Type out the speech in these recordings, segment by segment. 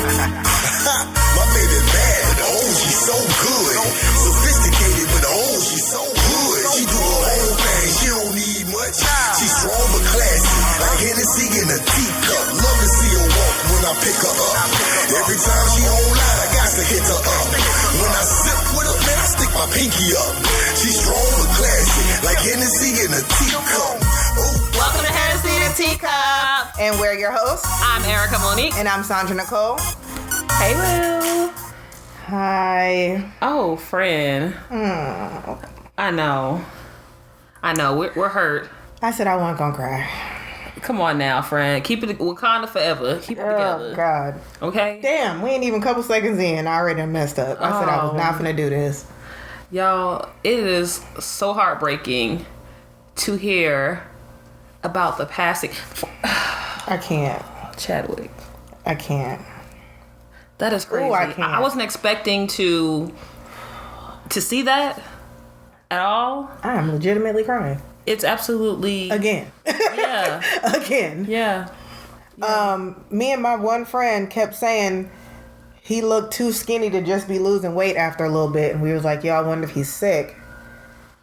My baby bad, but oh, she's so good. Sophisticated, but oh, she's so good. She do her own thing, she don't need much. She's strong but classy, like Hennessy in a teacup. Love to see her walk when I pick her up. Every time she online, I got to hit her up. When I sip with her, man, I stick my pinky up. She's strong but classy, like Hennessy in a teacup. Welcome to Hennessy and a Teacup. And we're your hosts. I'm Erica Monique. And I'm Sandra Nicole. Hey, Will. Hi. Oh, friend. I know. We're hurt. I said I wasn't gonna cry. Come on now, friend. Keep it Wakanda forever. Keep it together. Oh, God. Okay? Damn, we ain't even a couple seconds in. I already done messed up. I said I was not finna do this. Y'all, it is so heartbreaking to hear about the passing. I can't. Chadwick. I can't. That is crazy. Ooh, I can't. I wasn't expecting to see that at all. I am legitimately crying. It's absolutely... Again. Yeah. Again. Yeah. Me and my one friend kept saying he looked too skinny to just be losing weight after a little bit. And we was like, yo, I wonder if he's sick.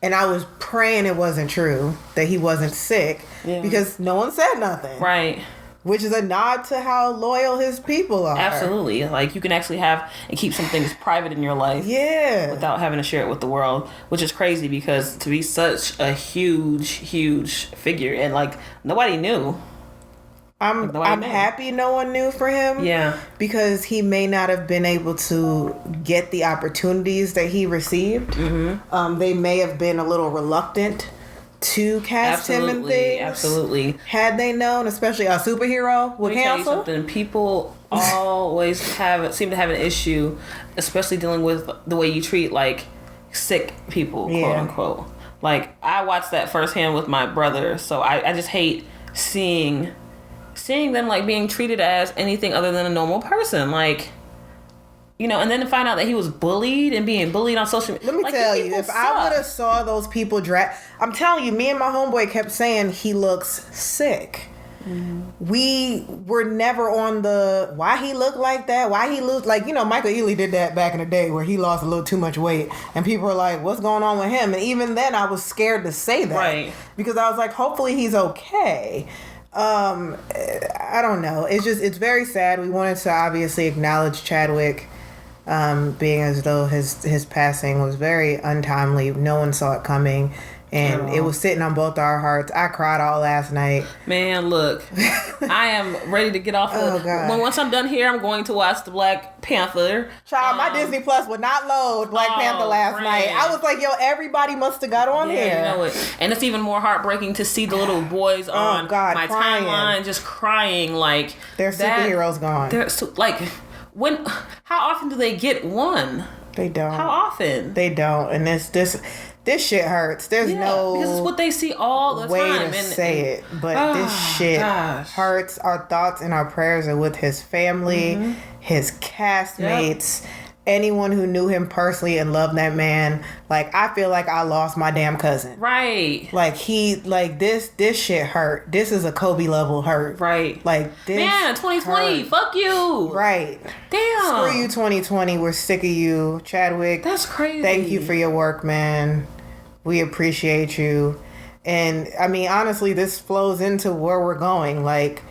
And I was praying it wasn't true, that he wasn't sick. Yeah. Because no one said nothing. Right. Which is a nod to how loyal his people are. Absolutely. Like, you can actually have and keep some things private in your life. Yeah. Without having to share it with the world. Which is crazy because to be such a huge, huge figure and, like, nobody knew. I'm happy no one knew for him. Yeah. Because he may not have been able to get the opportunities that he received. Mm-hmm. They may have been a little reluctant to cast him in things. Absolutely. Had they known, especially a superhero would cancel. Tell you something. People always seem to have an issue, especially dealing with the way you treat like sick people, quote unquote. Like, I watched that firsthand with my brother, so I just hate seeing them like being treated as anything other than a normal person. Like, you know, and then to find out that he was bullied and being bullied on social media. Let me tell you, if I would have saw those people I'm telling you, me and my homeboy kept saying he looks sick. Mm-hmm. We were never on the why he looked like that, why he looked like, you know, Michael Ealy did that back in the day where he lost a little too much weight and people were like, what's going on with him? And even then I was scared to say that. Right. Because I was like, hopefully he's okay. I don't know. It's very sad. We wanted to obviously acknowledge Chadwick, being as though his passing was very untimely. No one saw it coming. And it was sitting on both our hearts. I cried all last night. Man, look. I am ready to get off once I'm done here, I'm going to watch the Black Panther. Child, my Disney Plus would not load Black Panther last night. I was like, yo, everybody must have got on here. You know it. And it's even more heartbreaking to see the little boys on my timeline just crying like... Their superheroes gone. How often do they get one? They don't. How often? They don't. And this shit hurts. There's no because it's what they see all the way time. to say it, but this shit hurts. Our thoughts and our prayers are with his family, his castmates, anyone who knew him personally and loved that man. Like, I feel like I lost my damn cousin. Right. Like, this shit hurt. This is a Kobe level hurt. Right. Like, this man, 2020, hurt. Fuck you. Right. Damn. Screw you, 2020. We're sick of you. Chadwick. That's crazy. Thank you for your work, man. We appreciate you. And, I mean, honestly, this flows into where we're going. Like,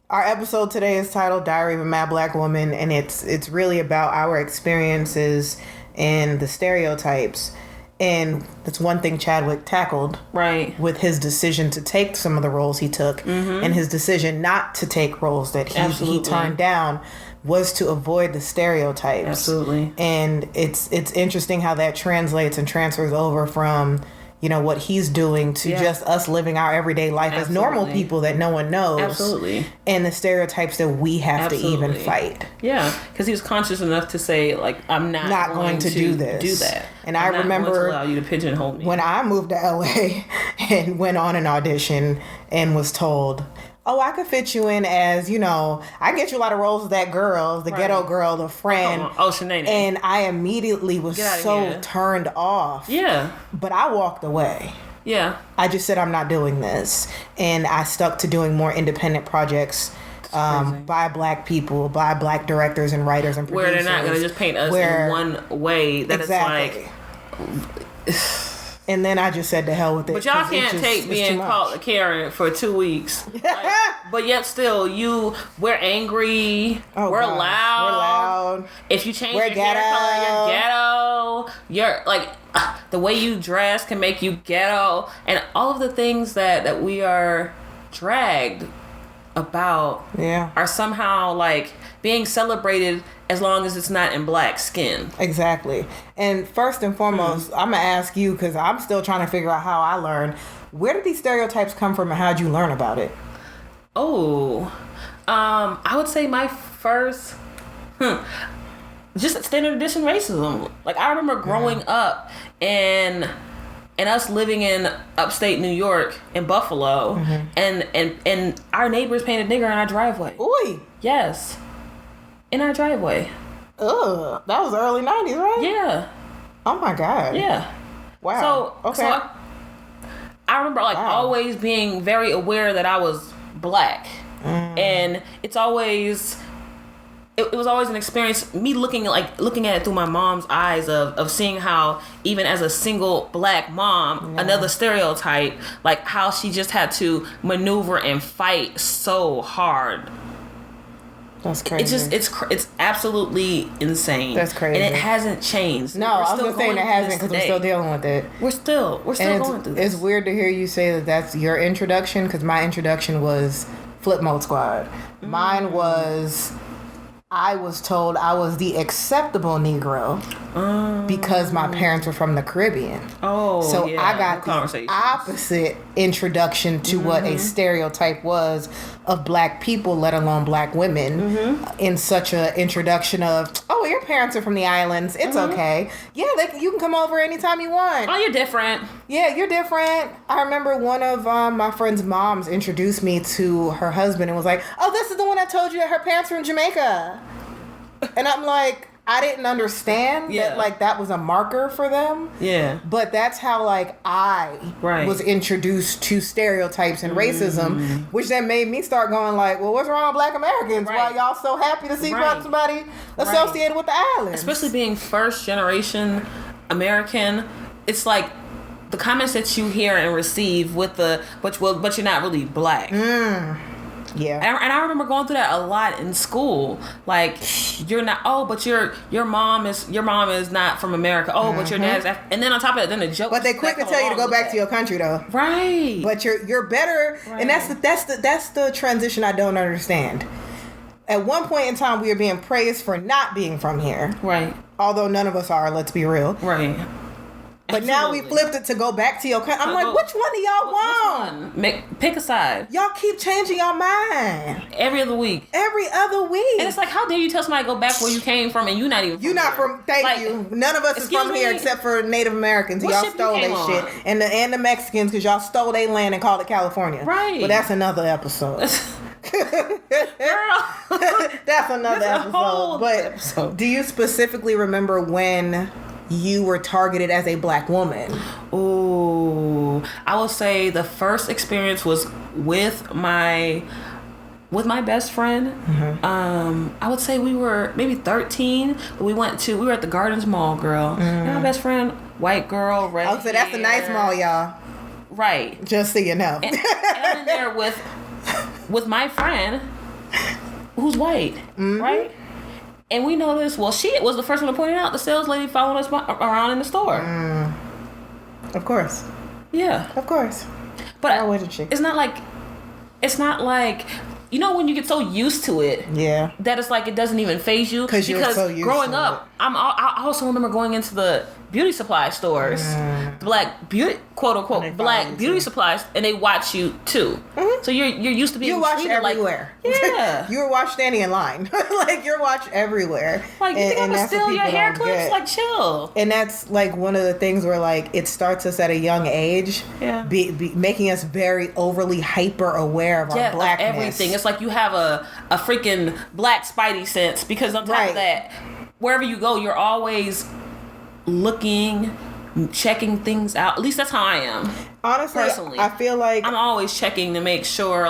our episode today is titled Diary of a Mad Black Woman, and it's really about our experiences and the stereotypes. And that's one thing Chadwick tackled. Right. With his decision to take some of the roles he took, and his decision not to take roles that he turned down was to avoid the stereotypes. Absolutely. And it's interesting how that translates and transfers over from, you know, what he's doing to just us living our everyday life as normal people that no one knows. Absolutely. And the stereotypes that we have to even fight. Yeah, because he was conscious enough to say, like, I'm not going to do this. Do that. And I remember going to allow you to pigeonhole me. When I moved to LA and went on an audition and was told, oh, I could fit you in as, you know, I get you a lot of roles as that girl, the ghetto girl, the friend. Sinead. And I immediately was so turned off. Yeah. But I walked away. Yeah. I just said, I'm not doing this. And I stuck to doing more independent projects by black people, by black directors and writers and producers. Where they're not going to just paint us in one way that exactly. It's like... And then I just said to hell with it. But y'all can't take being called a Karen for 2 weeks. Like, but yet still, we're angry. We're loud. If you change your hair color, you're ghetto. You're like, the way you dress can make you ghetto. And all of the things that we are dragged about are somehow like being celebrated as long as it's not in black skin. Exactly. And first and foremost, I'm going to ask you, because I'm still trying to figure out how I learned. Where did these stereotypes come from and how'd you learn about it? I would say my first... just standard edition racism. Like, I remember growing up and us living in upstate New York, in Buffalo, and our neighbors painted nigger in our driveway. Oi! Yes. In our driveway. Ugh. That was the early 90s, right? Yeah. Oh my God. Yeah. Wow. So I remember always being very aware that I was black. And it's always... It was always an experience, me looking at it through my mom's eyes of seeing how, even as a single black mom, another stereotype, like how she just had to maneuver and fight so hard. That's crazy. It's absolutely insane. That's crazy. And it hasn't changed. No, I was going to say it hasn't, because we're still dealing with it. We're still going through this. It's weird to hear you say that that's your introduction, because my introduction was Flip Mode Squad. Mine was... I was told I was the acceptable Negro because my parents were from the Caribbean. So I got the opposite introduction to what a stereotype was of black people, let alone black women, in such an introduction of, oh, your parents are from the islands. It's okay. Yeah, you can come over anytime you want. Oh, you're different. Yeah, you're different. I remember one of my friend's moms introduced me to her husband and was like, oh, this is the one that told you that her parents were from Jamaica. And I'm like, I didn't understand that that was a marker for them. Yeah. But that's how I was introduced to stereotypes and racism, which then made me start going well, what's wrong with black Americans? Why y'all so happy to see somebody associated with the islands? Especially being first generation American, it's like the comments that you hear and receive with but you're not really black. Yeah, and I remember going through that a lot in school. Like, you're not. Oh, but your mom is not from America. Oh, but your dad's. And then on top of that, then the joke. But they quick to tell you to go back to your country, though. Right. But you're better, and that's the transition I don't understand. At one point in time, we were being praised for not being from here. Right. Although none of us are. Let's be real. Right. But now we flipped it to go back to your country. I'm like, which one do y'all want? Pick a side. Y'all keep changing your mind. Every other week. Every other week. And it's like, how dare you tell somebody to go back where you came from and you're not even from from, thank you. None of us is from here except for Native Americans. Y'all stole that shit. And the Mexicans, because y'all stole their land and called it California. Right. But that's another episode. Girl. That's another episode. But do you specifically remember when you were targeted as a black woman? Ooh, I will say the first experience was with my best friend. I would say we were maybe 13, but we were at the Gardens Mall, girl. And my best friend, white girl, red hair. So that's a nice mall, y'all. Right. Just so you know. And I'm in there with my friend, who's white, right? And we noticed, she was the first one to point it out. The sales lady following us around in the store. Of course. Yeah. Of course. But it's not like, when you get so used to it. Yeah. That it's like it doesn't even faze you. Because you're so used growing to up, I also remember going into the beauty supply stores, black beauty, quote unquote, black beauty supplies, and they watch you too. So you're used to being watched everywhere. Yeah, you were watched standing in line. You're watched everywhere. Like, you think I'm gonna steal your hair clips? Like, chill. And that's one of the things where it starts us at a young age. Yeah, making us very overly hyper aware of our blackness. Of everything. It's like you have a freaking black spidey sense, because on top of that, wherever you go, you're always looking, checking things out. At least that's how I am. Honestly, personally, I feel like I'm always checking to make sure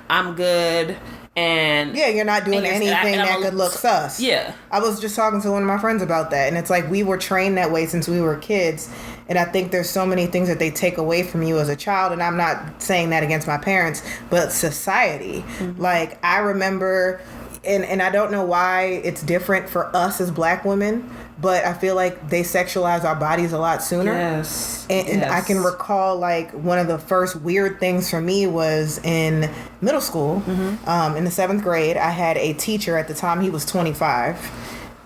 I'm good. And yeah, you're not doing anything that could look sus. Yeah. I was just talking to one of my friends about that, and it's like we were trained that way since we were kids, and I think there's so many things that they take away from you as a child, and I'm not saying that against my parents, but society. Mm-hmm. Like, I remember, and I don't know why it's different for us as black women, but I feel like they sexualize our bodies a lot sooner. Yes. And I can recall, like, one of the first weird things for me was in middle school. Mm-hmm. In the 7th grade, I had a teacher at the time. He was 25.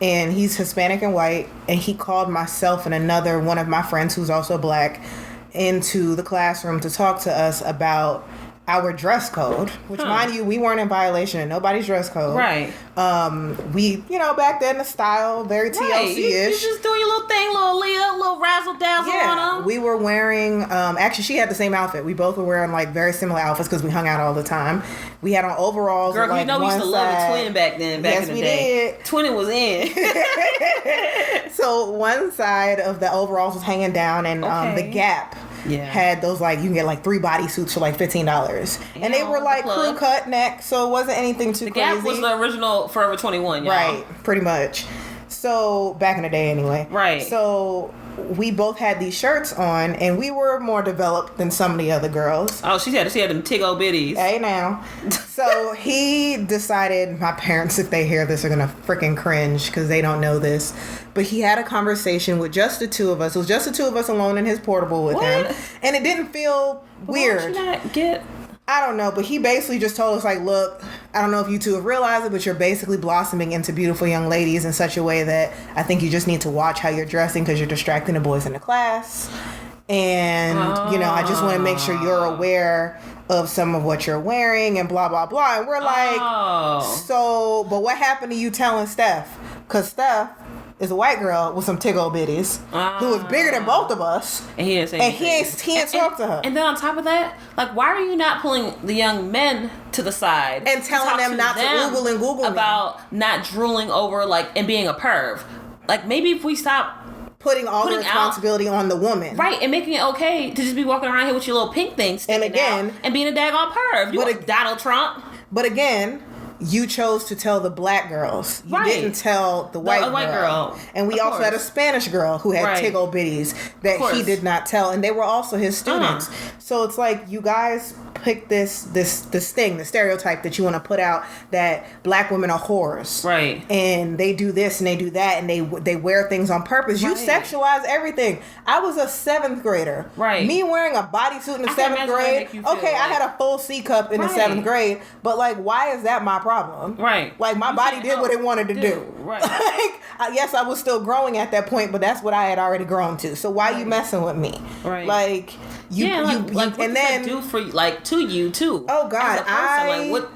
And he's Hispanic and white. And he called myself and another one of my friends who's also black into the classroom to talk to us about our dress code, which, mind you, we weren't in violation of nobody's dress code. Right. We, back then, the style, very TLC-ish. Right. You just doing your little thing, little Leah, little razzle-dazzle on them. We were wearing, actually, she had the same outfit. We both were wearing, like, very similar outfits because we hung out all the time. We had on overalls. Girl, like, we used to love the twin back then, back in the day. Did. Twinning was in. So one side of the overalls was hanging down, and the Gap had those, like, you can get like 3 bodysuits for like $15, and they were like crew cut neck, so it wasn't anything too crazy. Gap was the original Forever 21, y'all. Right, pretty much. So back in the day, anyway. Right. So we both had these shirts on, and we were more developed than some of the other girls. Oh, she had them tig-o bitties. Hey, now. So he decided, my parents, if they hear this, are going to freaking cringe because they don't know this. But he had a conversation with just the two of us. It was just the two of us alone in his portable with him. And it didn't feel weird. Why would you not I don't know, but he basically just told us, like, look, I don't know if you two have realized it, but you're basically blossoming into beautiful young ladies in such a way that I think you just need to watch how you're dressing because you're distracting the boys in the class. And, I just want to make sure you're aware of some of what you're wearing and blah, blah, blah. And we're like, so, but what happened to you telling Steph? Because Steph is a white girl with some tig-o bitties who is bigger than both of us. And he didn't say anything. And he ain't talk to her. And then on top of that, like, why are you not pulling the young men to the side and telling them not to Google and Google about not drooling over, like, and being a perv? Like, maybe if we stop putting the responsibility on the woman. Right, and making it okay to just be walking around here with your little pink thing sticking out and being a daggone perv. You like Donald Trump. But again, you chose to tell the black girls. You didn't tell the white girl. And we also had a Spanish girl who had tig-o bitties that he did not tell. And they were also his students. So it's like, you guys pick this thing, the stereotype that you want to put out that black women are whores. Right. And they do this and they do that and they wear things on purpose. You sexualize everything. I was a 7th grader. Right. Me wearing a bodysuit in the 7th grade. Okay, I had a full C cup in the 7th grade. But, like, why is that my problem? Right. Like, my body did what it wanted to do. Right. Like, yes, I was still growing at that point, but that's what I had already grown to. So why you messing with me? Right. Like, what and then do for you, like, to you too? Oh God, what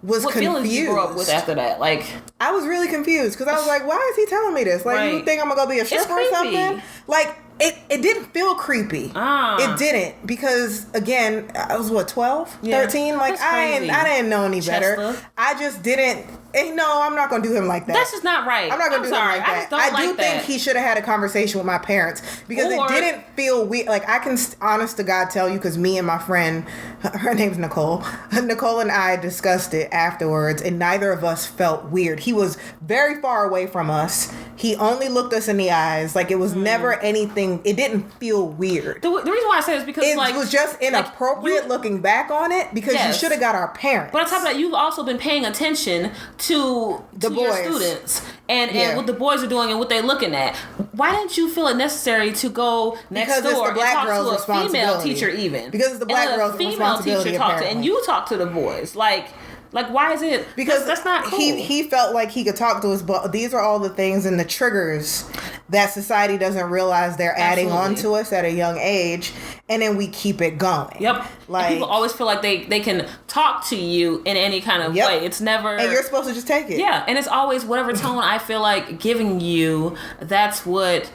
was confused. Feelings you grew up with after that? Like, I was really confused because I was like, why is he telling me this? Like, you think I'm gonna go be a stripper or something? Like, it didn't feel creepy. It didn't, because again, I was 12, 13. Like, I didn't know any better. I just didn't. No, I'm not gonna do him like that. That's just not right. I'm not gonna do him like that. I do think he should have had a conversation with my parents because it didn't feel weird. Like, I can honest to God tell you, because me and my friend, her name's Nicole. Nicole and I discussed it afterwards, and neither of us felt weird. He was very far away from us. He only looked us in the eyes. Like, it was never anything. It didn't feel weird. The reason why I say is because, it was just inappropriate looking back on it, because you should have got our parents. But on top of that, you've also been paying attention to your students and what the boys are doing and what they're looking at. Why didn't you feel it necessary to go next door and talk to a female teacher even? Because it's the black girl's responsibility, and you talk to the boys. Like, why is it? Because that's not cool. He felt like he could talk to us, but these are all the things and the triggers that society doesn't realize they're adding on to us at a young age, and then we keep it going. Yep. Like, and people always feel like they can talk to you in any kind of way. It's never, and you're supposed to just take it. Yeah, and it's always whatever tone I feel like giving you. That's what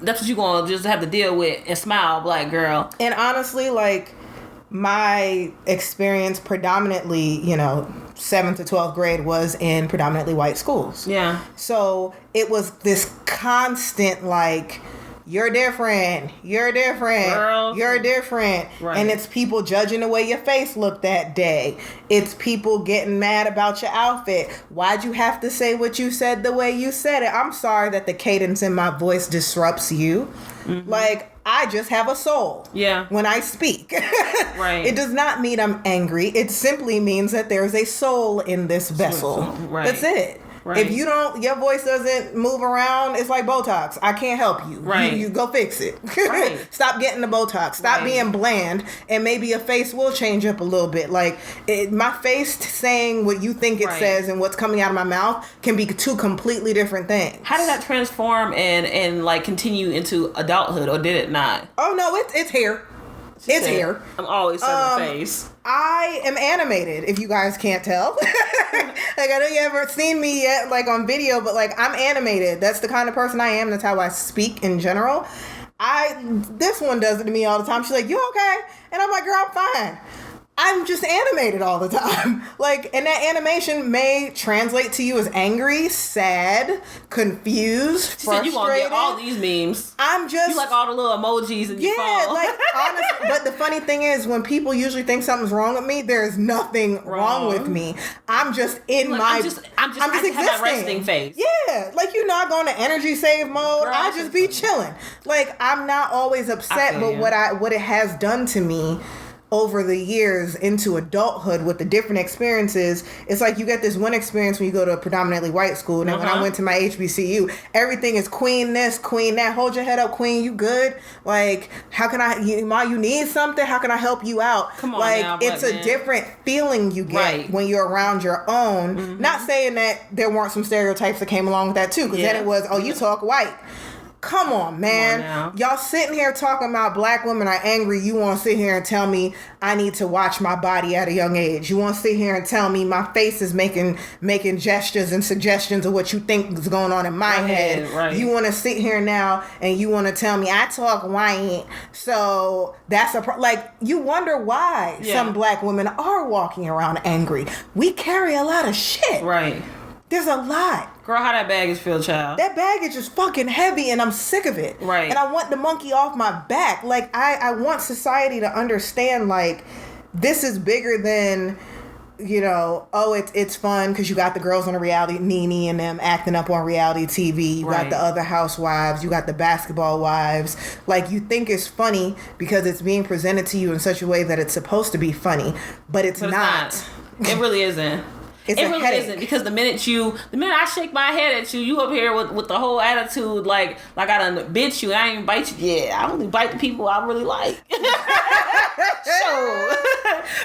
you're gonna just have to deal with and smile, black girl. And honestly, like, my experience predominantly, 7th to 12th grade was in predominantly white schools. Yeah. So it was this constant, like, you're different. You're different. Girls. You're different. Right. And it's people judging the way your face looked that day. It's people getting mad about your outfit. Why'd you have to say what you said the way you said it? I'm sorry that the cadence in my voice disrupts you. Mm-hmm. Like, I just have a soul. Yeah. When I speak. Right. It does not mean I'm angry. It simply means that there's a soul in this vessel. Right. That's it. Right. If you don't, your voice doesn't move around, it's like Botox. I can't help you. Right. You go fix it. Right. Stop getting the Botox. Stop being bland, and maybe your face will change up a little bit. Like, my face saying what you think it says and what's coming out of my mouth can be two completely different things. How did that transform and like continue into adulthood, or did it not? Oh no, it's here. It's here. I'm always serving face. I am animated, if you guys can't tell. Like, I know you haven't seen me yet, like, on video, but, like, I'm animated. That's the kind of person I am. That's how I speak in general. This one does it to me all the time. She's like, you okay? And I'm like, girl, I'm fine. I'm just animated all the time. Like, and that animation may translate to you as angry, sad, confused, She frustrated. said you gonna get all these memes. I'm just... You like all the little emojis in your phone. like, honestly. But the funny thing is, when people usually think something's wrong with me, there's nothing wrong with me. I'm just in my... I'm just existing. Have that resting face. Yeah. Like, I go into energy save mode. Girl, I just be chilling. Like, I'm not always upset, but what it has done to me over the years into adulthood with the different experiences, it's like you get this one experience when you go to a predominantly white school, and then when I went to my HBCU, everything is queen this, queen that. Hold your head up, queen. You good? Like, how can you need something? How can I help you out? Come on, like now, it's a different feeling you get when you're around your own. Mm-hmm. Not saying that there weren't some stereotypes that came along with that too, because then it was, you talk white. Come on, man. Y'all sitting here talking about black women are angry. You want to sit here and tell me I need to watch my body at a young age. You want to sit here and tell me my face is making gestures and suggestions of what you think is going on in my head. Right. You want to sit here now and you want to tell me I talk white. So that's you wonder why some black women are walking around angry. We carry a lot of shit. Right. There's a lot. Girl, how that baggage feel, child? That baggage is fucking heavy and I'm sick of it. Right. And I want the monkey off my back. Like, I want society to understand, like, this is bigger than, it's fun because you got the girls on the reality, Nene and them acting up on reality TV. You got the other housewives. You got the basketball wives. Like, you think it's funny because it's being presented to you in such a way that it's supposed to be funny. But it's not. It really isn't. It really isn't, because the minute I shake my head at you up here with the whole attitude like I done bit you, I ain't even bite you. Yeah, I only bite the people I really like. So,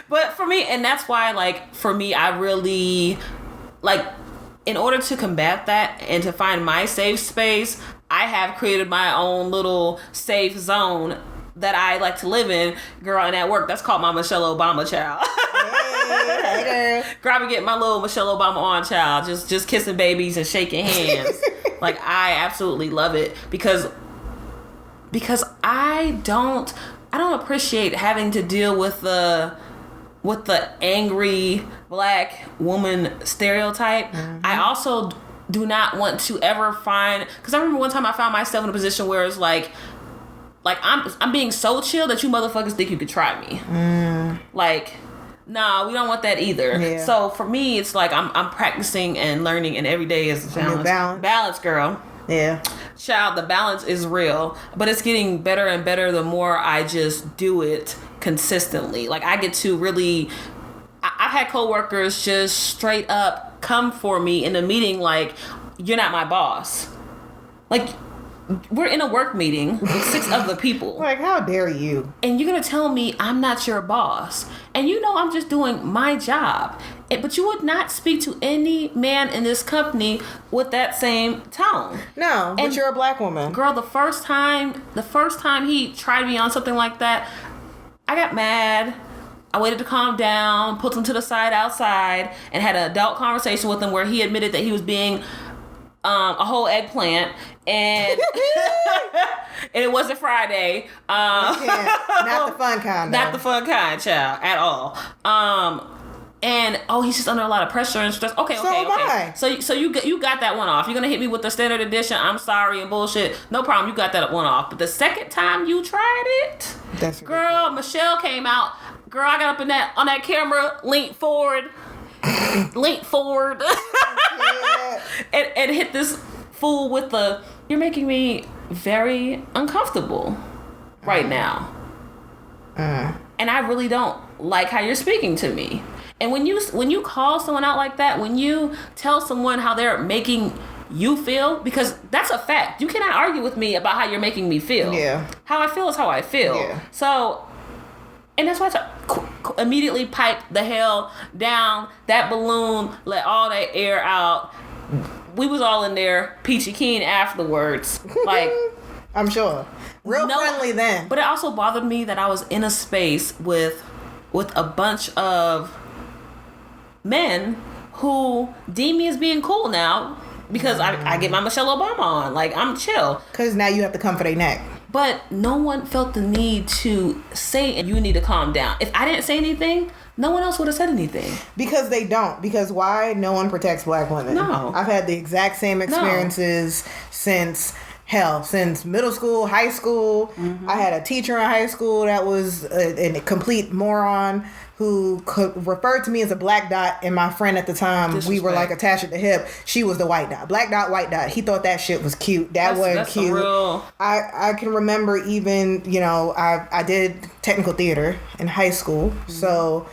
but for me, and that's why, I really, in order to combat that and to find my safe space, I have created my own little safe zone that I like to live in, girl, and at work. That's called my Michelle Obama child. Hey, girl, I be getting my little Michelle Obama on, child, just kissing babies and shaking hands. I absolutely love it because I don't appreciate having to deal with the angry black woman stereotype. Mm-hmm. I also do not want to ever because I remember one time I found myself in a position where it's like I'm being so chill that you motherfuckers think you could try me. Nah, we don't want that either. Yeah. So for me, it's like I'm practicing and learning, and every day is a challenge. Balance, girl. Yeah. Child, the balance is real, but it's getting better and better the more I just do it consistently. I get to really... I've had coworkers just straight up come for me in a meeting you're not my boss. We're in a work meeting with 6 other people. How dare you? And you're going to tell me I'm not your boss. And I'm just doing my job. But you would not speak to any man in this company with that same tone. No, but you're a black woman. Girl, the first time he tried me on something like that, I got mad. I waited to calm down, put him to the side outside, and had an adult conversation with him where he admitted that he was being a whole eggplant, and and it wasn't Friday. Not the fun kind. Not the fun kind, child, at all. And he's just under a lot of pressure and stress. Okay. So you got that one off. You're gonna hit me with the standard edition, I'm sorry and bullshit. No problem, you got that one off. But the second time you tried it, girl, Michelle came out. Girl, I got up on that camera, leaned forward, and hit this fool with the. You're making me very uncomfortable right now, and I really don't like how you're speaking to me. And when you call someone out like that, when you tell someone how they're making you feel, because that's a fact. You cannot argue with me about how you're making me feel. Yeah. How I feel is how I feel. Yeah. So, and that's why I immediately piped the hell down that balloon, let all that air out. We was all in there, peachy keen afterwards. Like, I'm sure. Real friendly then. But it also bothered me that I was in a space with a bunch of men who deem me as being cool now because I get my Michelle Obama on. Like, I'm chill. Because now you have to come for their neck. But no one felt the need to say, you need to calm down. If I didn't say anything, no one else would have said anything. Because they don't. Because why? No one protects black women. No. I've had the exact same experiences since middle school, high school. Mm-hmm. I had a teacher in high school that was a complete moron who referred to me as a black dot, and my friend at the time, we were like attached at the hip. She was the white dot. Black dot, white dot. He thought that shit was cute. That's cute. I can remember even, I did technical theater in high school. Mm-hmm. So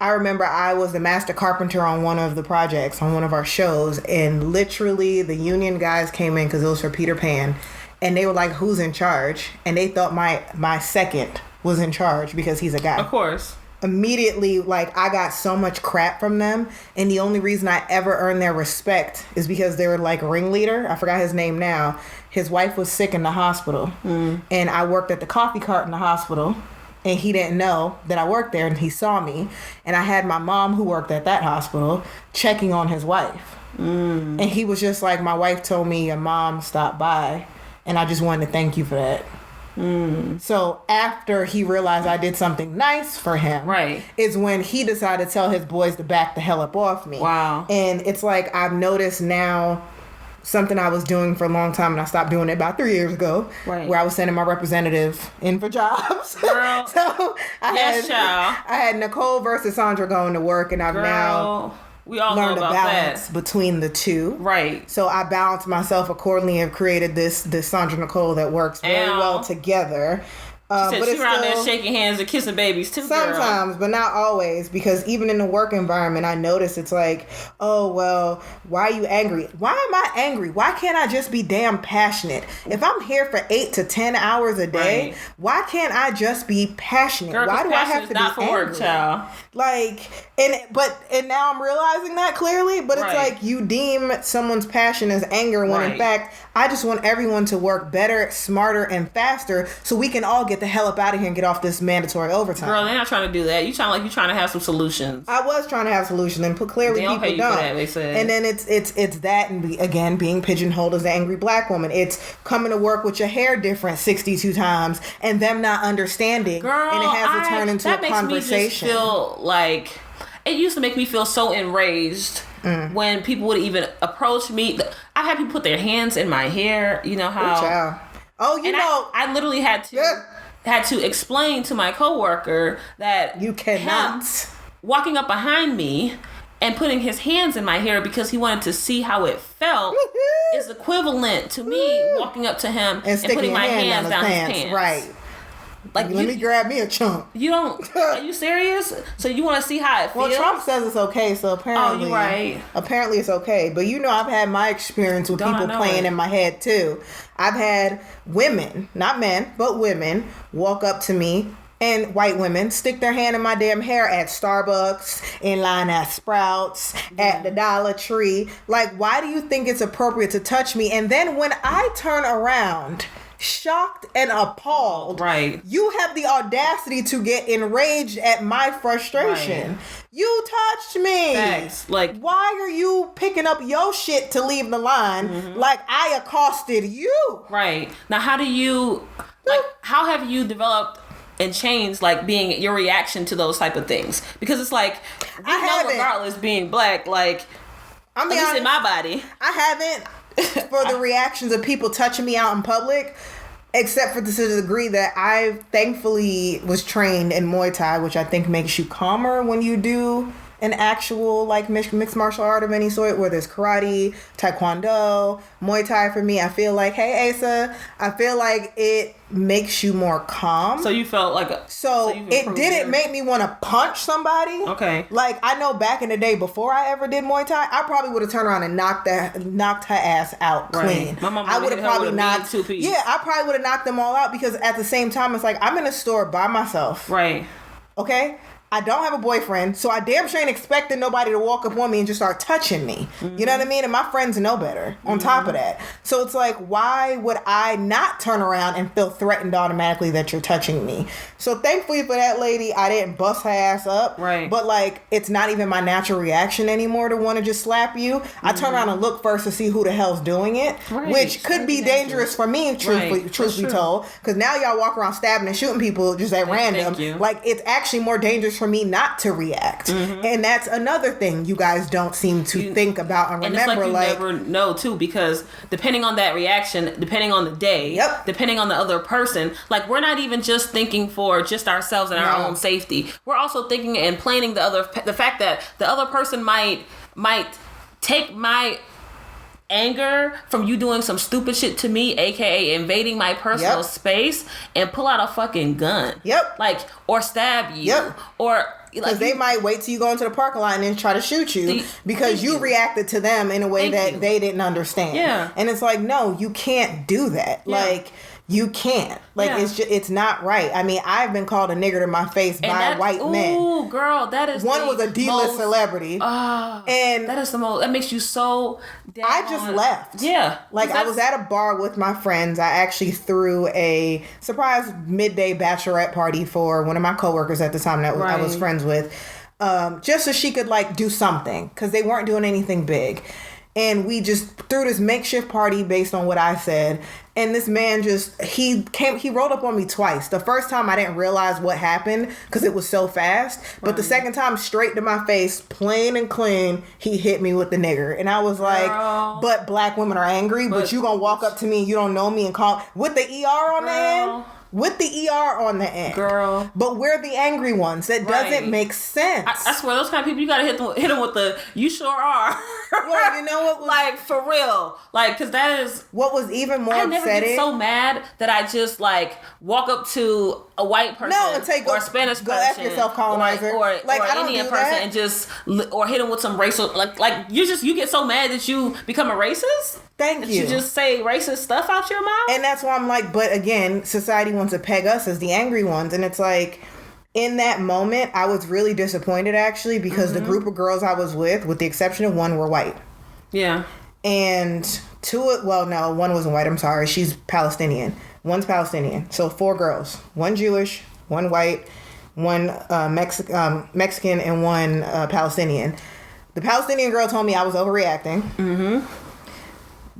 I remember I was the master carpenter on one of the projects, on one of our shows, and literally the union guys came in because it was for Peter Pan, and they were like, who's in charge? And they thought my second was in charge because he's a guy. Of course. Immediately, like, I got so much crap from them, and the only reason I ever earned their respect is because they were like ringleader. I forgot his name now. His wife was sick in the hospital, and I worked at the coffee cart in the hospital, and he didn't know that I worked there, and he saw me, and I had my mom who worked at that hospital checking on his wife, and he was just like, my wife told me your mom stopped by, and I just wanted to thank you for that. So after he realized I did something nice for him, right, is when he decided to tell his boys to back the hell up off me. Wow. And it's like, I've noticed now something I was doing for a long time, and I stopped doing it about 3 years ago, right, where I was sending my representative in for jobs. Girl. So I had Nicole versus Sandra going to work, and I've now we all learned a balance between the two. Right. So I balanced myself accordingly and created this Sandra Nicole that works very well together. She said she's around there shaking hands and kissing babies too, sometimes, but not always, because even in the work environment, I notice it's like, oh, well, why are you angry? Why am I angry? Why can't I just be damn passionate? If I'm here for 8 to 10 hours a day, why can't I just be passionate? Girl, why do I have to be angry? Work, child. Like, and now I'm realizing that clearly, but it's like you deem someone's passion as anger when in fact, I just want everyone to work better, smarter, and faster so we can all get the hell up out of here and get off this mandatory overtime. Girl, they're not trying to do that. You sound like you're trying to have some solutions. I was trying to have solutions, and clearly people don't. That, they said. And then it's that, and again, being pigeonholed as an angry black woman. It's coming to work with your hair different 62 times and them not understanding. Girl, and it has to turn into a conversation. Me just feel like it used to make me feel so enraged when people would even approach me. I had people put their hands in my hair. You know how? I literally had to explain to my coworker that you cannot walking up behind me and putting his hands in my hair because he wanted to see how it felt is equivalent to me walking up to him and putting my hands down his pants. Right. Like, let me grab me a chunk. You don't? Are you serious? So you want to see how it feels? Well, Trump says it's okay, so apparently, you're right. Apparently, it's okay. But I've had my experience with people playing in my head too. I've had women, not men, but women, walk up to me, and white women stick their hand in my damn hair at Starbucks, in line at Sprouts, at the Dollar Tree. Like, why do you think it's appropriate to touch me? And then when I turn around, shocked and appalled, right, you have the audacity to get enraged at my frustration. Right. You touched me. Thanks. Like, why are you picking up your shit to leave the line like I accosted you? Right. Now, how have you developed and change like being your reaction to those type of things? Because it's like we know regardless being black, like at least in my body, I haven't for the reactions of people touching me out in public. Except for to the degree that I thankfully was trained in Muay Thai, which I think makes you calmer when you do an actual like mixed martial art of any sort, whether it's karate, taekwondo, Muay Thai. For me, I feel like, hey Asa, I feel like it makes you more calm. So you felt like so it didn't make me want to punch somebody. Okay. Like I know back in the day before I ever did Muay Thai, I probably would have turned around and knocked her ass out clean. My mom I would have probably knocked 2 piece. Yeah, I probably would have knocked them all out because at the same time it's like I'm in a store by myself. Right. Okay? I don't have a boyfriend, so I damn sure ain't expecting nobody to walk up on me and just start touching me. Mm-hmm. You know what I mean? And my friends know better on top of that. So it's like, why would I not turn around and feel threatened automatically that you're touching me? So thankfully for that lady, I didn't bust her ass up. Right. But like, it's not even my natural reaction anymore to want to just slap you. I turn around and look first to see who the hell's doing it, which could be dangerous for me, truth be told. Because now y'all walk around stabbing and shooting people just at random. Like, it's actually more dangerous for me not to react. And that's another thing you guys don't seem to think about and remember. And it's like you never know too, because depending on that reaction, depending on the day, depending on the other person, like we're not even just thinking for just ourselves and our own safety. We're also thinking and planning the fact that the other person might take my anger from you doing some stupid shit to me, aka invading my personal space, and pull out a fucking gun. Like, or stab you. Or because they might wait till you go into the parking lot and then try to shoot you because you reacted to them in a way that they didn't understand. And it's like, no, you can't do that. Like, you can't. Like, it's not right. I mean, I've been called a nigger to my face by white men. Ooh, girl, that is one was a D-list celebrity. And that is the most, that makes you so down. I just left. Like, I was at a bar with my friends. I actually threw a surprise midday bachelorette party for one of my coworkers at the time that I was friends with. Just so she could, like, do something. Because they weren't doing anything big. And we just threw this makeshift party based on what I said. And this man he rolled up on me twice. The first time I didn't realize what happened because it was so fast. But the second time, straight to my face, plain and clean, he hit me with the nigger. And I was like, but black women are angry, but you gonna walk up to me and you don't know me and call with the ER on the end? With the ER on the end. Girl. But we're the angry ones. That doesn't make sense. I swear, those kind of people, you gotta hit them with the, you sure are. Well, you know what was... Like, for real. Like, because that is... What was even more upsetting... I never get so mad that I just, like, walk up to a white person or a Spanish person. Go after yourself, colonizer. Or an Indian person and just... Or hit them with some racial... Like you get so mad that you become a racist? Thank you. You just say racist stuff out your mouth? And that's why I'm like, but again, society wants to peg us as the angry ones. And it's like, in that moment, I was really disappointed, actually, because the group of girls I was with the exception of one, were white. Yeah. And one wasn't white. I'm sorry. She's Palestinian. One's Palestinian. So 4 girls. 1 Jewish, 1 white, 1 Mexican, and 1 Palestinian. The Palestinian girl told me I was overreacting.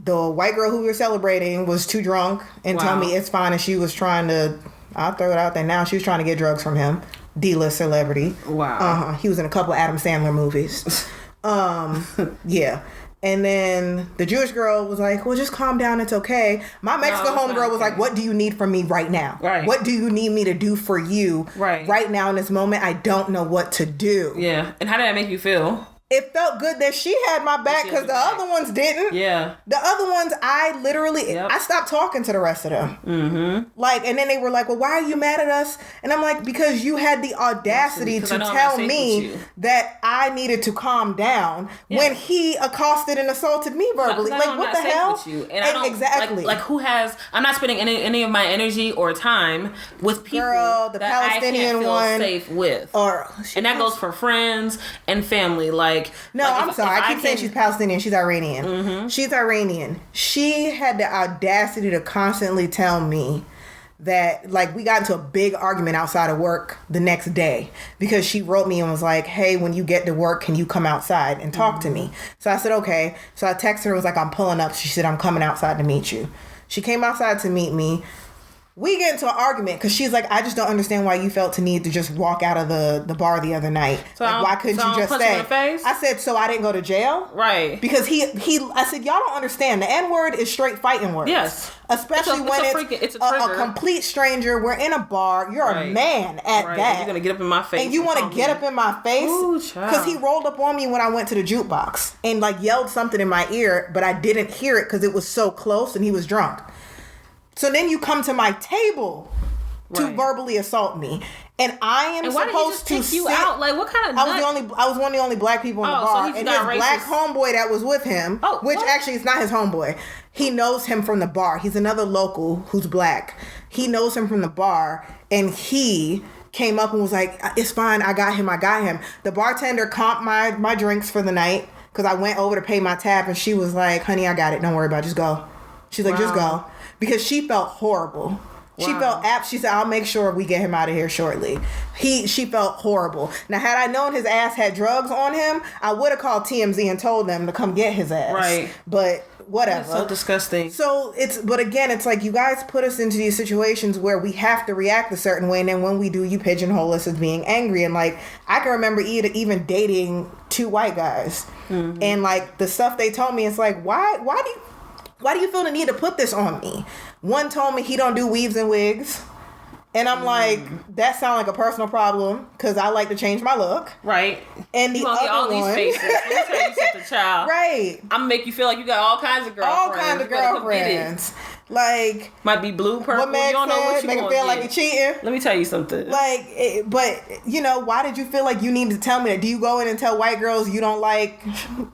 The white girl who we were celebrating was too drunk and told me it's fine, and she was trying to, I'll throw it out there now, she was trying to get drugs from him. D-list celebrity. Wow. He was in a couple of Adam Sandler movies. Yeah. And then the Jewish girl was like, well, just calm down, it's okay. My Mexican homegirl was like, what do you need from me right now? What do you need me to do for you right now in this moment? I don't know what to do. Yeah. And how did that make you feel? It felt good that she had my back because the other ones didn't. Yeah. The other ones, I literally, I stopped talking to the rest of them. Like, and then they were like, well, why are you mad at us? And I'm like, because you had the audacity to tell me that I needed to calm down when he accosted and assaulted me verbally. Like, what the hell? With you. And I don't, exactly. Like, who has, I'm not spending any of my energy or time with people the that Palestinian I can't feel safe with. And that goes for friends and family. I'm sorry. I keep saying she's Palestinian. She's Iranian. She's Iranian. She had the audacity to constantly tell me that, like, we got into a big argument outside of work the next day because she wrote me and was like, hey, when you get to work, can you come outside and talk to me? So I said, okay. So I texted her and was like, I'm pulling up. She said, I'm coming outside to meet you. She came outside to meet me. we get into an argument because she's like, I just don't understand why you felt to need to just walk out of the bar the other night. So like, why couldn't you just stay? I said, so I didn't go to jail? Right. Because I said, y'all don't understand. The N-word is straight fighting words. Yes. Especially when it's a complete stranger. We're in a bar. You're a man at that. And you're going to get up in my face. And you want to get up in my face? Because he rolled up on me when I went to the jukebox and like yelled something in my ear, but I didn't hear it because it was so close and he was drunk. So then you come to my table to verbally assault me, and I am supposed to sit. You out? Like what kind of? I was one of the only black people in the bar, and his black homeboy that was with him, which actually is not his homeboy. He knows him from the bar. He's another local who's black. He knows him from the bar, and he came up and was like, "It's fine. I got him. The bartender comped my drinks for the night because I went over to pay my tab, and she was like, "Honey, I got it. Don't worry about it. Just go." She's like, "Just go," because she felt horrible. She felt she said, I'll make sure we get him out of here shortly. She felt horrible. Now, had I known his ass had drugs on him, I would have called TMZ and told them to come get his ass. Right. But whatever. That's so disgusting. So but again, it's like you guys put us into these situations where we have to react a certain way, and then when we do, you pigeonhole us as being angry. And like, I can remember even dating 2 white guys. Mm-hmm. And like the stuff they told me, it's like, why do you feel the need to put this on me? One told me he don't do weaves and wigs. And I'm like, that sounds like a personal problem because I like to change my look. Right. And the other all one, these faces. Let me tell you something, child. Right. I'm gonna make you feel like you got all kinds of girlfriends. All kinds of girlfriends. Like, might be blue, purple. What Meg you don't know what you make it feel like you're cheating. Let me tell you something. Like, but you know, why did you feel like you needed to tell me that? Do you go in and tell white girls you don't like?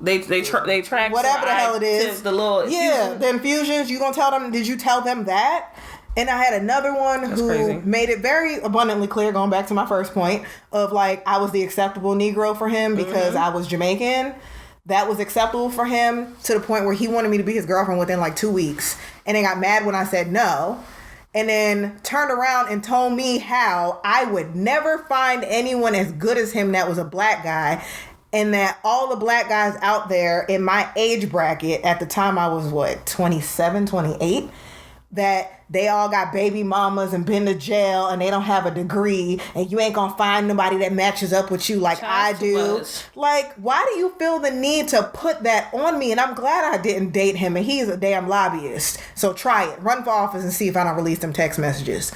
They track whatever the hell it is. The little infusion. The infusions. You gonna tell them? Did you tell them that? And I had another one who made it very abundantly clear, going back to my first point, of like, I was the acceptable Negro for him because I was Jamaican. That was acceptable for him to the point where he wanted me to be his girlfriend within like 2 weeks. And then got mad when I said no. And then turned around and told me how I would never find anyone as good as him that was a black guy. And that all the black guys out there in my age bracket, at the time I was 27, 28, that they all got baby mamas and been to jail and they don't have a degree and you ain't gonna find nobody that matches up with you like I do. Like, why do you feel the need to put that on me? And I'm glad I didn't date him, and he's a damn lobbyist. So try it. Run for office and see if I don't release them text messages.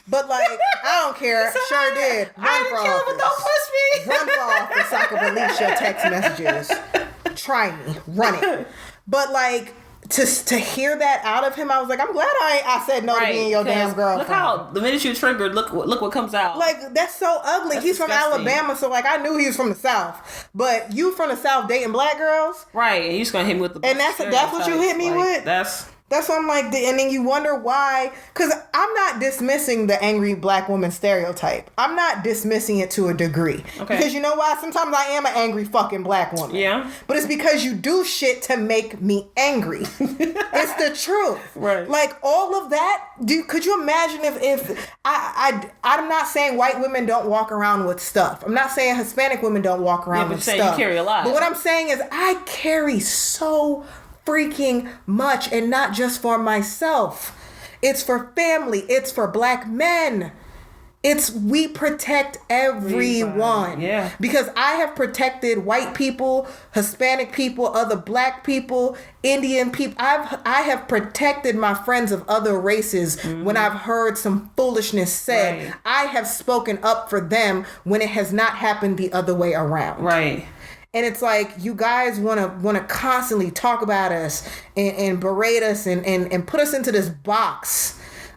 But like, I don't care. Sure did. Run for office. But don't push me. Run for office so I can release your text messages. Try me. Run it. But like, to hear that out of him, I was like, I'm glad I said no to being your damn girlfriend. Look how the minute you triggered, look what comes out. Like, that's so ugly. He's disgusting. From Alabama, so like I knew he was from the South. But you from the South dating black girls, right? And you just gonna hit me with the and that's what you hit me with. That's what I'm like, and then you wonder why, because I'm not dismissing the angry black woman stereotype. I'm not dismissing it to a degree. Okay. Because you know why? Sometimes I am an angry fucking black woman. Yeah. But it's because you do shit to make me angry. It's the truth. Right. Like, all of that, could you imagine if I'm not saying white women don't walk around with stuff. I'm not saying Hispanic women don't walk around with stuff. You carry a lot. But what I'm saying is I carry so freaking much, and not just for myself. It's for family. It's for black men. We protect everyone. Yeah. Because I have protected white people, Hispanic people, other black people, Indian people. I have protected my friends of other races when I've heard some foolishness said. Right. I have spoken up for them when it has not happened the other way around. Right. And it's like, you guys want to constantly talk about us and berate us and put us into this box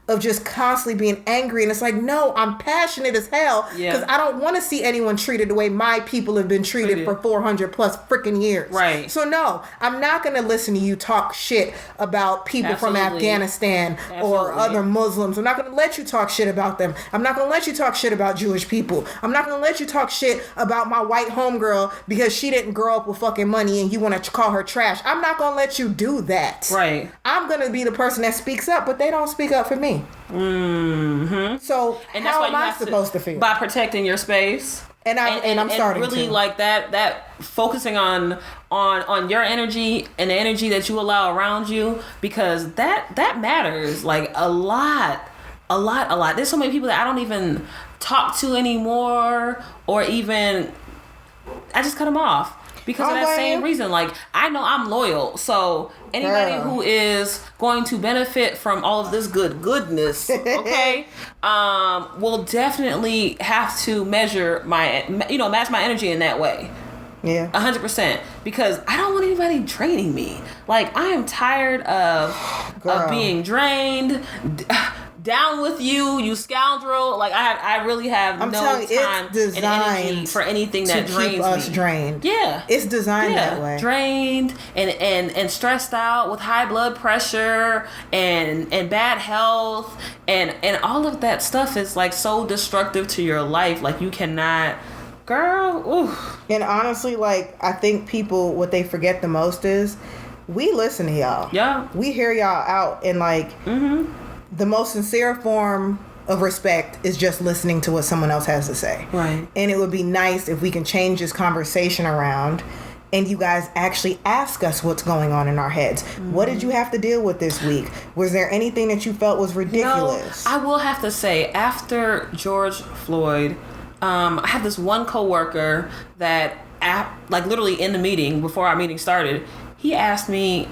of just constantly being angry. And it's like, no, I'm passionate as hell because I don't want to see anyone treated the way my people have been treated for 400 plus freaking years. Right. So no, I'm not going to listen to you talk shit about people from Afghanistan or other Muslims. I'm not going to let you talk shit about them. I'm not going to let you talk shit about Jewish people. I'm not going to let you talk shit about my white homegirl because she didn't grow up with fucking money and you want to call her trash. I'm not going to let you do that. Right. I'm going to be the person that speaks up, but they don't speak up for me. Mm-hmm. So and that's how am I supposed to feel? By protecting your space. And I'm starting really to. Like that focusing on your energy and the energy that you allow around you, because that matters like a lot A lot. There's so many people that I don't even talk to anymore, or even I just cut them off. Because of that same reason. Like, I know I'm loyal. So, anybody who is going to benefit from all of this goodness, okay, will definitely have to match my energy in that way. Yeah. 100%. Because I don't want anybody draining me. Like, I am tired of being drained. Down with you scoundrel. Like, I really have no time and energy for anything that drains keep us me. Drained. Yeah. It's designed that way. Drained and stressed out with high blood pressure and bad health and all of that stuff is like so destructive to your life. Like, you cannot, girl. Oof. And honestly, like, I think people, what they forget the most is we listen to y'all. Yeah. We hear y'all out, and like, the most sincere form of respect is just listening to what someone else has to say. Right. And it would be nice if we can change this conversation around and you guys actually ask us what's going on in our heads. What did you have to deal with this week? Was there anything that you felt was ridiculous? No, I will have to say, after George Floyd, I had this one coworker that, like, literally in the meeting, before our meeting started, he asked me,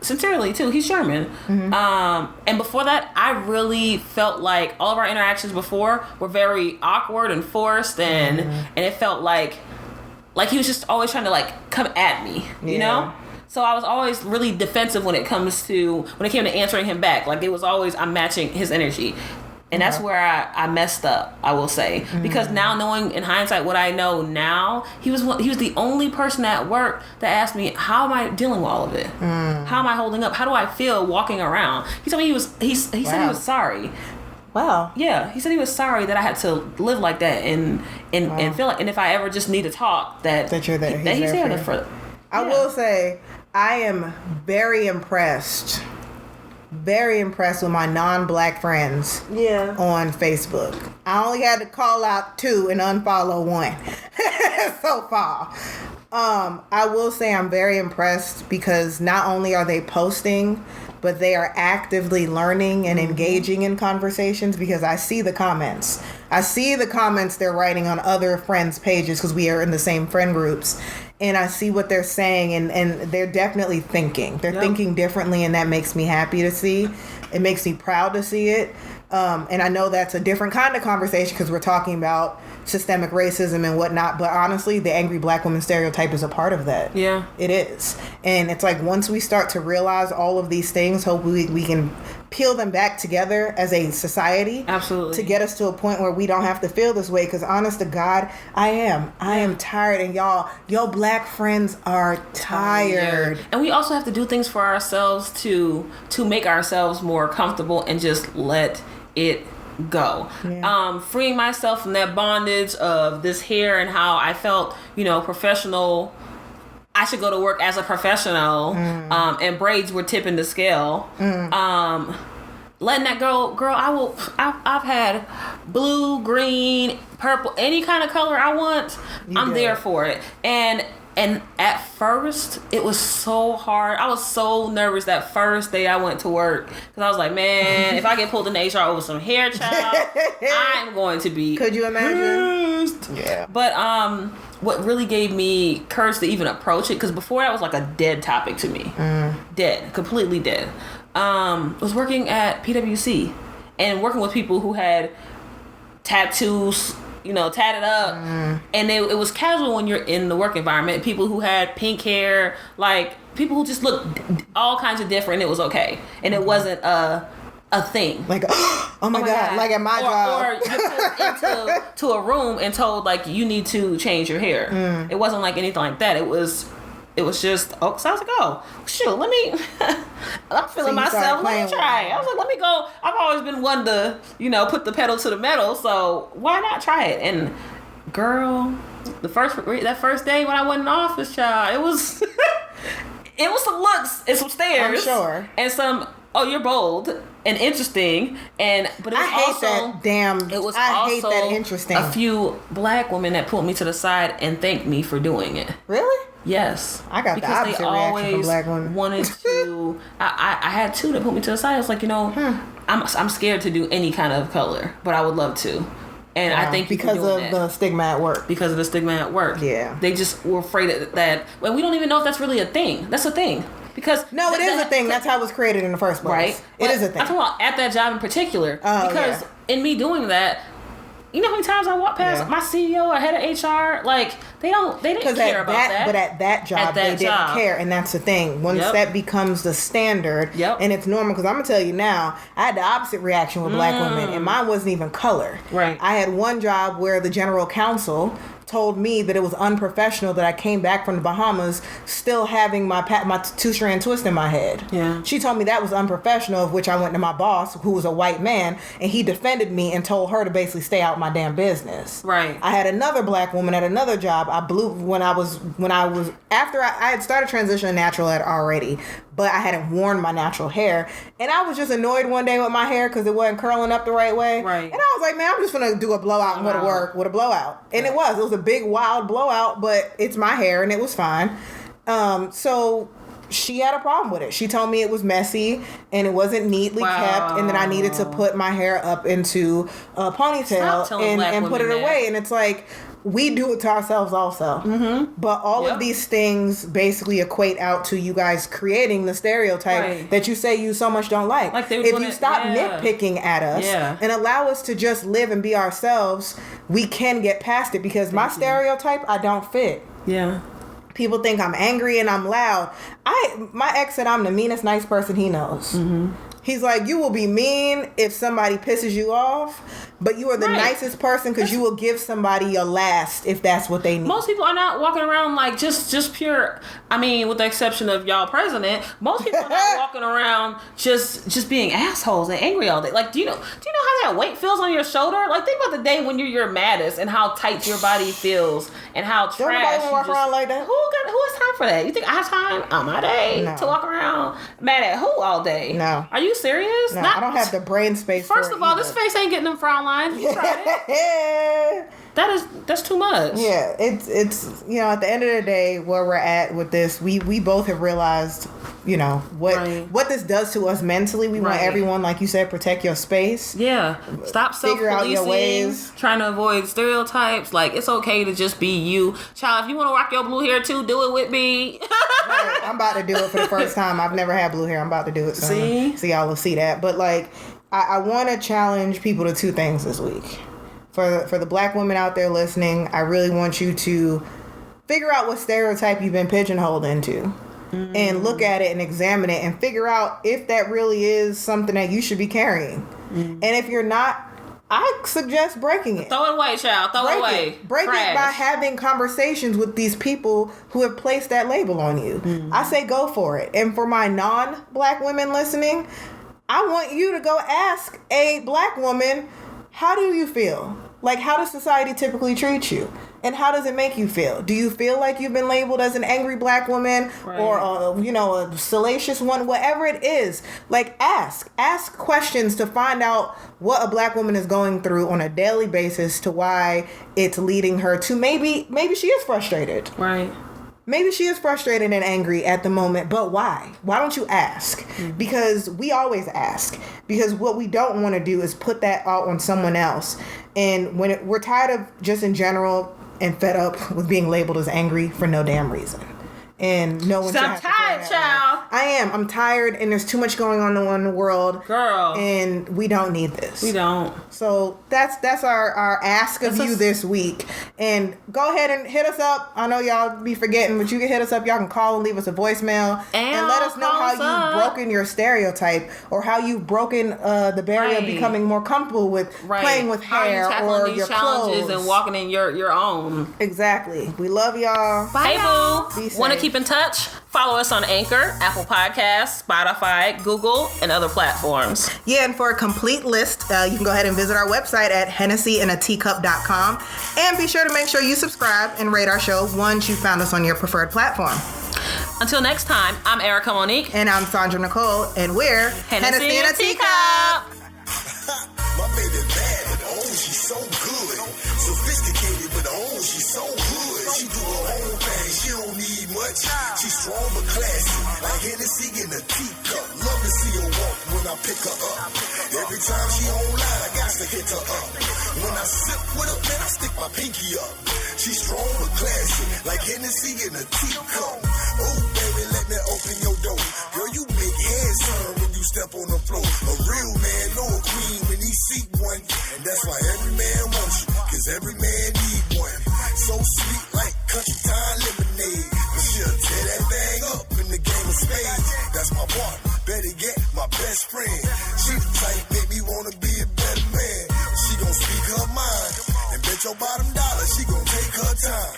sincerely too, he's Sherman. And before that, I really felt like all of our interactions before were very awkward and forced, and it felt like he was just always trying to like come at me, you know? So I was always really defensive when it came to answering him back. Like, it was always, I'm matching his energy. And that's where I messed up, I will say. Because now, knowing in hindsight what I know now, he was the only person at work that asked me, how am I dealing with all of it? How am I holding up? How do I feel walking around? He told me he said he was sorry. Wow. Yeah, he said he was sorry that I had to live like that and feel like, and if I ever just need to talk, that you're there. He's there for. I will say, I am very impressed with my non-black friends on Facebook. I only had to call out 2 and unfollow 1 so far. I will say I'm very impressed because not only are they posting, but they are actively learning and engaging in conversations, because I see the comments. They're writing on other friends' pages because we are in the same friend groups. And I see what they're saying, and they're definitely thinking. They're thinking differently, and that makes me happy to see. It makes me proud to see it. And I know that's a different kind of conversation because we're talking about systemic racism and whatnot. But honestly, the angry black woman stereotype is a part of that. Yeah. It is. And it's like, once we start to realize all of these things, hopefully we can peel them back together as a society. Absolutely. To get us to a point where we don't have to feel this way. Because honest to God, I am tired. And your black friends are tired. And we also have to do things for ourselves to make ourselves more comfortable and just let it go. Freeing myself from that bondage of this hair and how I felt, professional. I should go to work as a professional, and braids were tipping the scale. Letting that go, girl. I've had blue, green, purple, any kind of color I want. I'm there for it. And at first, it was so hard. I was so nervous that first day I went to work. Because I was like, man, if I get pulled into HR over some hair, child, I'm going to be Could you imagine? pissed. Yeah. But what really gave me courage to even approach it, because before that was like a dead topic to me. Dead. Completely dead. Was working at PwC and working with people who had tattoos, tatted up, and it was casual when you're in the work environment. People who had pink hair, like people who just looked all kinds of different. It was okay, and it wasn't a thing. Like, oh my God, like at my job. Or you're put into a room and told like you need to change your hair. It wasn't like anything like that. It was just, so I was like, oh, shoot, let me, I'm feeling myself, let me try it. I was like, let me go. I've always been one to, put the pedal to the metal, so why not try it? And girl, that first day when I went in office, child, it was, it was some looks and some stairs. I'm sure. And some, oh, you're bold and interesting, but it was hate that damn. It was I also hate that interesting. a few black women that pulled me to the side and thanked me for doing it. Really? Yes. I got because the opposite reaction from black women. Wanted to. I had two that put me to the side. I was like, I'm scared to do any kind of color, but I would love to. And I think because of the stigma at work. Because of the stigma at work. Yeah. They just were afraid of that. Well, we don't even know if that's really a thing. That's a thing. Because it is a thing. That's how it was created in the first place. Right. It is a thing. I'm talking about at that job in particular. Because in me doing that, you know how many times I walk past my CEO or head of HR? Like, they didn't care about that. But at that job, they didn't care. And that's the thing. Once that becomes the standard and it's normal, because I'm going to tell you now, I had the opposite reaction with black women, and mine wasn't even color. Right. I had one job where the general counsel told me that it was unprofessional that I came back from the Bahamas still having my 2-strand twist in my head. Yeah. She told me that was unprofessional, of which I went to my boss, who was a white man, and he defended me and told her to basically stay out my damn business. Right. I had another black woman at another job. I blew when I was after I had started transitioning natural hair already, but I hadn't worn my natural hair, and I was just annoyed one day with my hair because it wasn't curling up the right way. Right. And I was like, man, I'm just gonna do a blowout and go to work with a blowout, and it was a big wild blowout, but it's my hair and it was fine. So she had a problem with it. She told me it was messy and it wasn't neatly kept, and that I needed to put my hair up into a ponytail and put it away. And it's like, we do it to ourselves also. Mm-hmm. But all of these things basically equate out to you guys creating the stereotype that you say you so much don't like. If you stop nitpicking at us and allow us to just live and be ourselves, we can get past it, because my stereotype, I don't fit. Yeah. People think I'm angry and I'm loud. My ex said I'm the meanest nice person he knows. Mm-hmm. He's like, you will be mean if somebody pisses you off, but you are the nicest person because you will give somebody your last if that's what they need. Most people are not walking around like just pure. I mean, with the exception of y'all president, most people are not walking around just being assholes and angry all day. Like, do you know how that weight feels on your shoulder? Like, think about the day when you're your maddest and how tight your body feels and how trash. Don't nobody walk around like that. Who has time for that? You think I have time on my day to walk around mad at who all day? No. Are you serious? No, I don't have the brain space. First of all, this face ain't getting them frown lines. You tried it. That's too much. Yeah, it's at the end of the day, where we're at with this, we both have realized, what this does to us mentally. We want everyone, like you said, protect your space. Yeah, stop figure out your ways, trying to avoid stereotypes. Like, it's okay to just be you, child. If you want to rock your blue hair too, do it with me. Right. I'm about to do it for the first time. I've never had blue hair. I'm about to do it soon. So y'all will see that. But like, I want to challenge people to two things this week. For the black women out there listening, I really want you to figure out what stereotype you've been pigeonholed into. Mm-hmm. And look at it and examine it and figure out if that really is something that you should be carrying. Mm-hmm. And if you're not, I suggest breaking it. Throw it away, child. Throw it away. Break it by having conversations with these people who have placed that label on you. Mm-hmm. I say go for it. And for my non-black women listening, I want you to go ask a black woman, how do you feel? Like, how does society typically treat you? And how does it make you feel? Do you feel like you've been labeled as an angry black woman or, a salacious one? Whatever it is, like, ask questions to find out what a black woman is going through on a daily basis to why it's leading her to maybe she is frustrated. Right. Maybe she is frustrated and angry at the moment, but why? Why don't you ask? Mm-hmm. Because we always ask. Because what we don't want to do is put that out on someone else. And when we're tired of just in general and fed up with being labeled as angry for no damn reason. And no one. I'm tired, child. I am. I'm tired, and there's too much going on in the world, girl. And we don't need this. We don't. So that's our ask of you this week. And go ahead and hit us up. I know y'all be forgetting, but you can hit us up. Y'all can call and leave us a voicemail and let us know how you've broken your stereotype or how you've broken the barrier of becoming more comfortable with playing with hair or your clothes and walking in your own. Exactly. We love y'all. Bye, boo. Want to keep in touch? Follow us on Anchor, Apple Podcasts, Spotify, Google, and other platforms. Yeah, and for a complete list, you can go ahead and visit our website at HennessyandATeacup.com. And be sure to make sure you subscribe and rate our show once you found us on your preferred platform. Until next time, I'm Erica Monique. And I'm Sandra Nicole. And we're Hennessy in a Teacup. My baby bad, but oh, she's so good. Sophisticated, but oh, she's so good. She do her own thing, she don't need much. She's strong but classy, like Hennessy in a teacup. Love to see her walk when I pick her up. Every time she online, I got to hit her up. When I sip with her, man, I stick my pinky up. She's strong but classy, like Hennessy in a teacup. Oh, baby, let me open your door. Girl, you make heads turn when you step on the floor. A real man know a queen when he see one. And that's why every man wants you, cause every man need one. So sweet like country time lemonade. But she'll tear that thing up in the game of spades. That's my partner, better yet, my best friend. She the type make me wanna be a better man. She gon' speak her mind, and bet your bottom dollar she gon' take her time.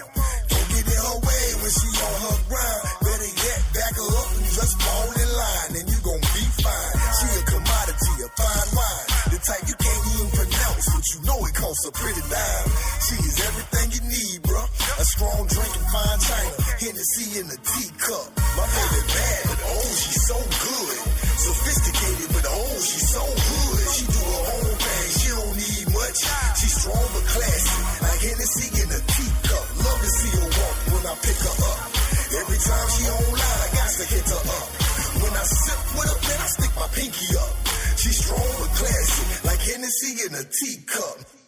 Don't get in her way when she on her grind. Better yet, back her up and just fall in line, and you gon' be fine. She a commodity, a fine wine, the type you can't even pronounce, but you know it costs a pretty dime. She is everything you need, bruh. A strong drink and fine china, Hennessy in a teacup. My baby bad, but oh, she's so good. Sophisticated, but oh, she's so good. She do her own thing, she don't need much. She's strong but classy, like Hennessy in a teacup. Love to see her walk when I pick her up. Every time she online, I got to hit her up. When I sip with her, man, I stick my pinky up. She's strong but classy, like Hennessy in a teacup.